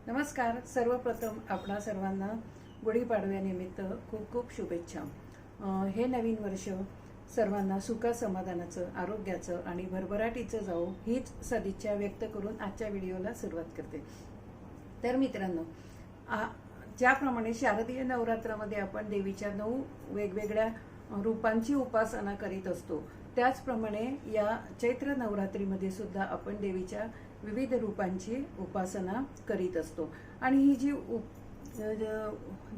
नमस्कार. सर्वप्रथम आपणा सर्वांना गुढीपाडव्यानिमित्त खूप खूप शुभेच्छा. हे नवीन वर्ष सर्वांना सुख समाधानाचं, आरोग्याचं आणि भरभराटीचं जावो हीच सदिच्छा व्यक्त करून आजच्या व्हिडिओला सुरुवात करते. तर मित्रांनो, ज्याप्रमाणे शारदीय नवरात्रामध्ये आपण देवीच्या 9 वेगवेगळ्या रूपांची उपासना करीत असतो, त्याचप्रमाणे या चैत्र नवरात्रीमध्ये सुद्धा आपण देवीच्या विविध रूपांची उपासना करीत असतो. आणि ही जी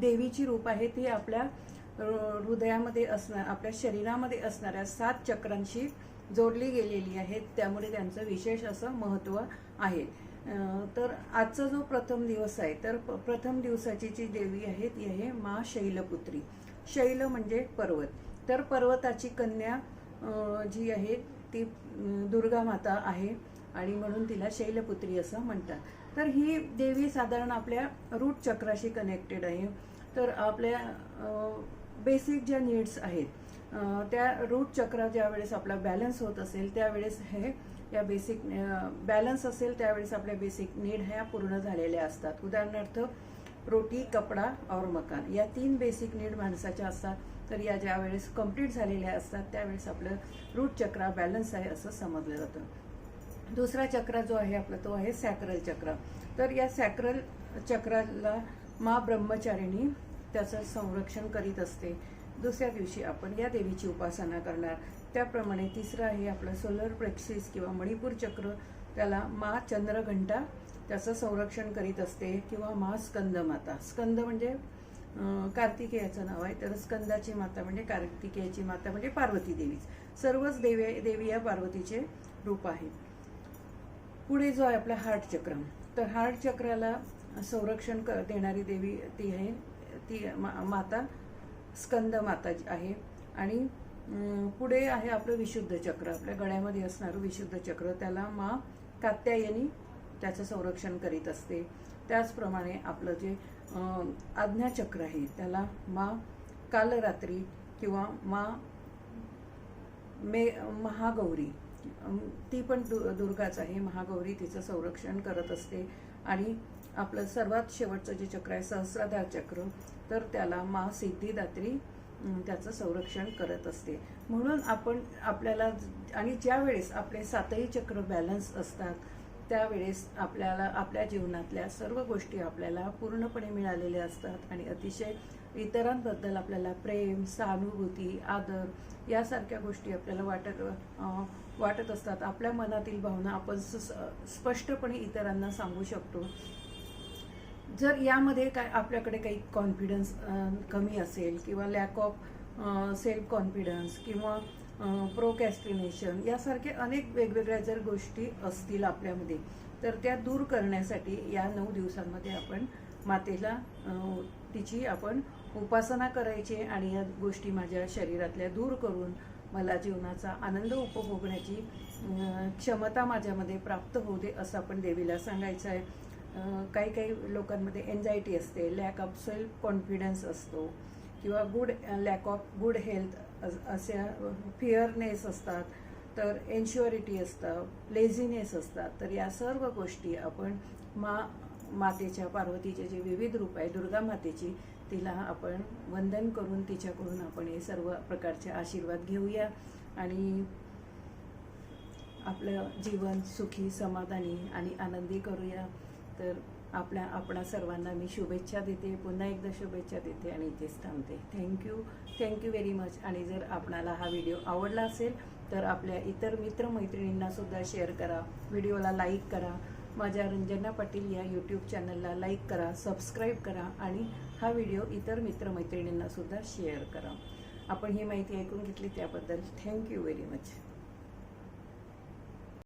देवीची रूप आहे ती आपल्या हृदयामध्ये आपल्या शरीरामध्ये असणाऱ्या 7 चक्रांशी जोडली गेलेली आहेत. त्यामुळे त्यांचं विशेष असं महत्त्व आहे. तर आजचा जो प्रथम दिवस आहे, तर प्रथम दिवसाची जी देवी आहे ती आहे मा शैलपुत्री. शैल म्हणजे पर्वत. तर पर्वताची कन्या जी आहे ती दुर्गा माता आहे आणि म्हणून तिला शैलपुत्री असं म्हणतात. तर ही देवी साधारण आपल्या रूट चक्राशी कनेक्टेड आहे. तर आपल्या बेसिक ज्या नीड्स आहेत त्या रूट चक्र ज्यावेळेस आपला बॅलन्स होत असेल त्यावेळेस या बेसिक बॅलन्स असेल त्यावेळेस आपल्या बेसिक नीड ह्या पूर्ण झालेल्या असतात. उदाहरणार्थ रोटी, कपडा और मकान या 3 बेसिक नीड माणसाच्या असतात. तर या ज्या वेळेस कंप्लीट झालेल्या असतात त्यावेळेस आपलं रूट चक्र बॅलन्स आहे असं समजलं जातं. दुसरा चक्र जो आहे आपला तो आहे सॅक्रल चक्र. तर या सॅक्रल चक्राला मा ब्रह्मचारिणी त्याचं संरक्षण करीत असते. दुसऱ्या दिवशी आपण या देवीची उपासना करणार. त्याप्रमाणे तिसरं आहे आपलं सोलर प्लेक्सिस किंवा मणिपूर चक्र. त्याला मा चंद्रघंटा त्याचं संरक्षण करीत असते किंवा मा स्कंद माता. स्कंद म्हणजे कार्तिकेयाचं नाव आहे. तर स्कंदाची माता म्हणजे कार्तिकेयाची माता म्हणजे पार्वती देवी. सर्वच देवी या पार्वतीचे रूप आहे. पुढे जो आहे आपला हार्ट चक्र. तर हार्ट चक्राला संरक्षण देणारी देवी ती आहे ती माता स्कंद माता आहे. आणि पुढे आहे आपलं विशुद्ध चक्र. आपल्या गळ्यामध्ये असणारं विशुद्ध चक्र त्याला मा कात्यायनी त्याचं संरक्षण करीत असते. त्याचप्रमाणे आपलं जे आज्ञाचक्र आहे त्याला मा कालरात्री किंवा मा महागौरी ती पण दुर्गाच आहे. महागौरी तिचं संरक्षण करत असते. आणि आपलं सर्वात शेवटचं जे चक्र आहे सहस्राधार चक्र, तर त्याला मा सिद्धिदात्री त्याचं संरक्षण करत असते. म्हणून आपण आपल्याला आणि ज्या वेळेस आपले 7ही चक्र बॅलन्स असतात त्यावेळेस आपल्याला आपल्या जीवनातल्या सर्व गोष्टी आपल्याला पूर्णपणे मिळालेल्या असतात. आणि अतिशय इतरांबद्दल आपल्याला प्रेम, सहानुभूती, आदर यासारख्या गोष्टी आपल्याला वाटत असतात. आपल्या मनातील भावना आपण स्पष्टपणे इतरांना सांगू शकतो. जर यामध्ये काय आपल्याकडे काही कॉन्फिडन्स कमी असेल किंवा लॅक ऑफ सेल्फ कॉन्फिडन्स किंवा प्रोकॅस्टिनेशन यासारखे अनेक वेगवेगळ्या जर गोष्टी असतील आपल्यामध्ये, तर त्या दूर करण्यासाठी या 9 दिवसांमध्ये आपण मातेला तिची आपण उपासना करायची. आणि या गोष्टी माझ्या शरीरातल्या दूर करून मला जीवनाचा आनंद उपभोगण्याची क्षमता माझ्यामध्ये प्राप्त होऊ दे असं आपण देवीला सांगायचं आहे. काही लोकांमध्ये एन्झायटी असते, लॅक ऑफ सेल्फ कॉन्फिडन्स असतो किंवा लॅक ऑफ गुड हेल्थ अशा फिअरनेस असतात, तर इन्श्युरिटी असतं, लेझीनेस असतात. तर या सर्व गोष्टी आपण मातेच्या पार्वतीचे जे विविध रूप आहे दुर्गा मातेची तिला आपण वंदन करून तिच्याकडून आपण हे सर्व प्रकारचे आशीर्वाद घेऊया आणि आपलं जीवन सुखी, समाधानी आणि आनंदी करूया. तर आपणा सर्वांना मी शुभेच्छा देते, पुन्हा एकदा शुभेच्छा देते आणि इथेच थांबते. Thank you very much. आणि जर आपणाला हा व्हिडिओ आवडला असेल तर आपल्या इतर मित्रमैत्रिणींना सुद्धा शेअर करा, व्हिडिओला लाईक करा, माझ्या रंजना पाटील या यूट्यूब चॅनलला लाईक करा, सबस्क्राईब करा आणि हा व्हिडिओ इतर मित्रमैत्रिणींना सुद्धा शेअर करा. आपण ही माहिती ऐकून घेतली त्याबद्दल थँक्यू व्हेरी मच.